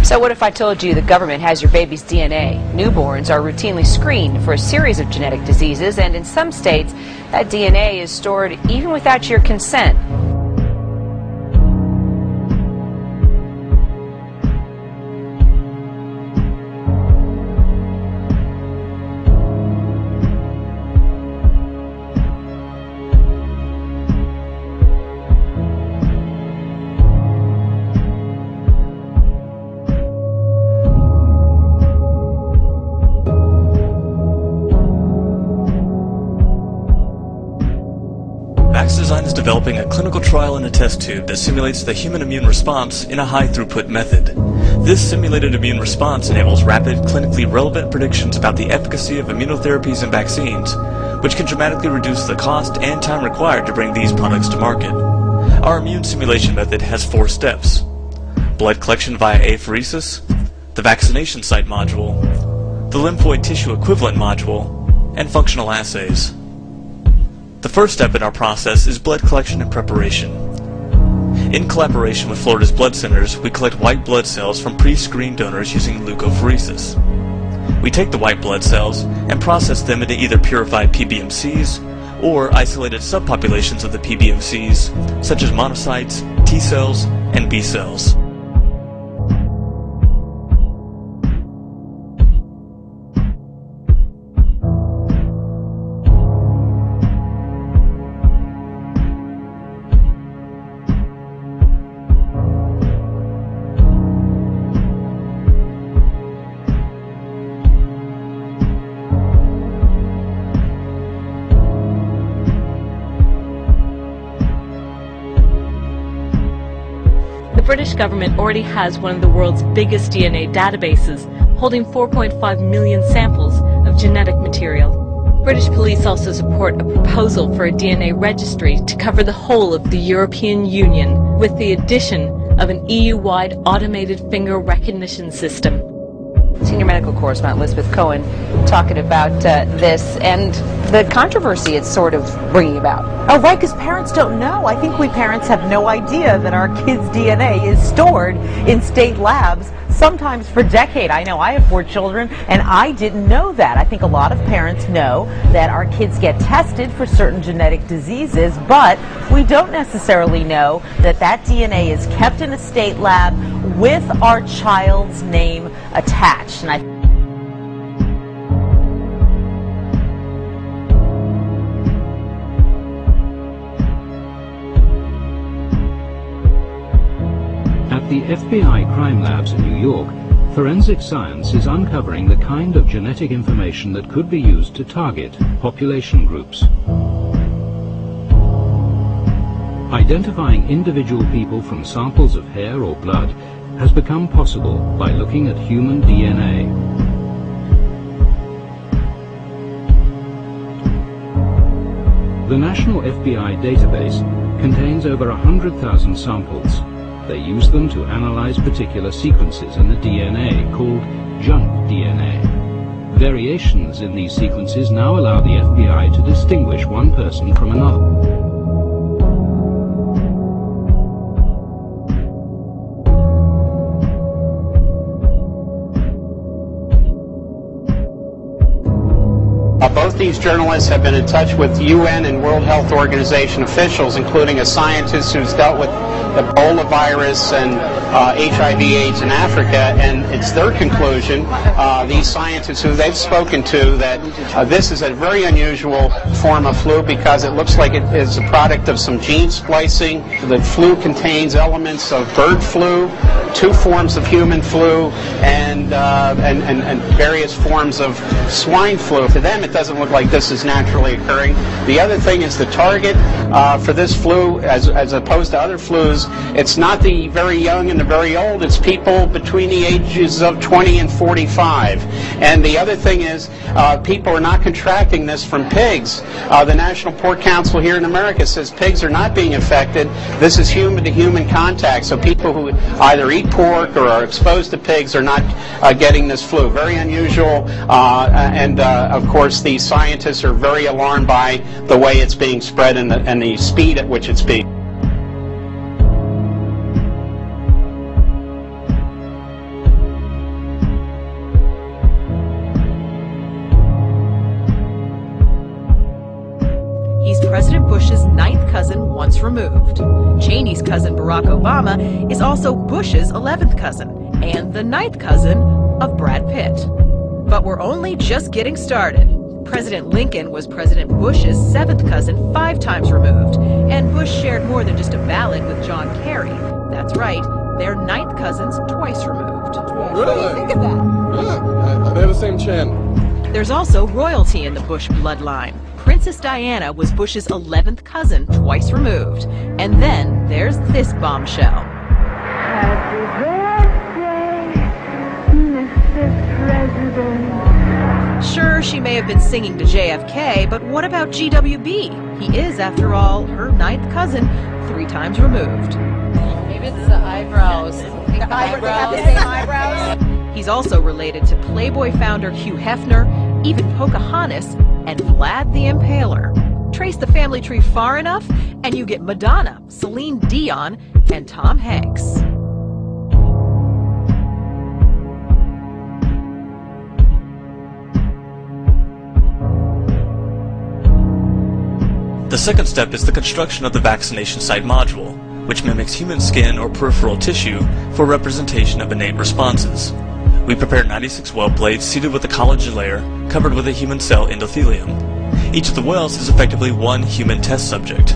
So what if I told you the government has your baby's DNA? Newborns are routinely screened for a series of genetic diseases, and in some states, that DNA is stored even without your consent. Vaxdesign is developing a clinical trial in a test tube that simulates the human immune response in a high-throughput method. This simulated immune response enables rapid, clinically relevant predictions about the efficacy of immunotherapies and vaccines, which can dramatically reduce the cost and time required to bring these products to market. Our immune simulation method has 4 steps: blood collection via apheresis, the vaccination site module, the lymphoid tissue equivalent module, and functional assays. The first step in our process is blood collection and preparation. In collaboration with Florida's blood centers, we collect white blood cells from pre-screened donors using leukapheresis. We take the white blood cells and process them into either purified PBMCs or isolated subpopulations of the PBMCs, such as monocytes, T cells, and B cells. The British government already has one of the world's biggest DNA databases, holding 4.5 million samples of genetic material. British police also support a proposal for a DNA registry to cover the whole of the European Union, with the addition of an EU-wide automated finger recognition system. Senior medical correspondent Elizabeth Cohen talking about this and the controversy it's sort of bringing about. Oh, right, because parents don't know. I think we parents have no idea that our kids' DNA is stored in state labs, sometimes for decades. I know I have 4 children, and I didn't know that. I think a lot of parents know that our kids get tested for certain genetic diseases, but we don't necessarily know that that DNA is kept in a state lab with our child's name attached. And At the FBI crime labs in New York, forensic science is uncovering the kind of genetic information that could be used to target population groups. Identifying individual people from samples of hair or blood has become possible by looking at human DNA. The National FBI database contains over 100,000 samples. They use them to analyze particular sequences in the DNA called junk DNA. Variations in these sequences now allow the FBI to distinguish one person from another. Both these journalists have been in touch with UN and World Health Organization officials, including a scientist who's dealt with Ebola virus and HIV/AIDS in Africa, and it's their conclusion, these scientists who they've spoken to, that this is a very unusual form of flu because it looks like it is a product of some gene splicing. The flu contains elements of bird flu, 2 forms of human flu, and various forms of swine flu. To them, it doesn't look like this is naturally occurring. The other thing is the target for this flu, as opposed to other flus, it's not the very young and the very old, it's people between the ages of 20 and 45. And the other thing is people are not contracting this from pigs. The National Pork Council here in America says pigs are not being affected. This is human-to-human contact, so people who either eat pork or are exposed to pigs are not getting this flu. Very unusual, and of course the scientists are very alarmed by the way it's being spread and the speed at which it's being. removed. Cheney's cousin Barack Obama is also Bush's 11th cousin and the 9th cousin of Brad Pitt. But we're only just getting started. President Lincoln was President Bush's 7th cousin 5 times removed, and Bush shared more than just a ballad with John Kerry. That's right, they're 9th cousins twice removed. Really? What do you think of that? Yeah, they have the same chin. There's also royalty in the Bush bloodline. Princess Diana was Bush's 11th cousin twice removed. And then there's this bombshell. Happy birthday, Mr. President. Sure, she may have been singing to JFK, but what about GWB? He is, after all, her 9th cousin 3 times removed. Maybe it's the eyebrows. They have the same eyebrows? He's also related to Playboy founder Hugh Hefner, even Pocahontas, and Vlad the Impaler. Trace the family tree far enough, and you get Madonna, Celine Dion, and Tom Hanks. The second step is the construction of the vaccination site module, which mimics human skin or peripheral tissue for representation of innate responses. We prepare 96 well plates seated with a collagen layer covered with a human cell endothelium. Each of the wells is effectively one human test subject.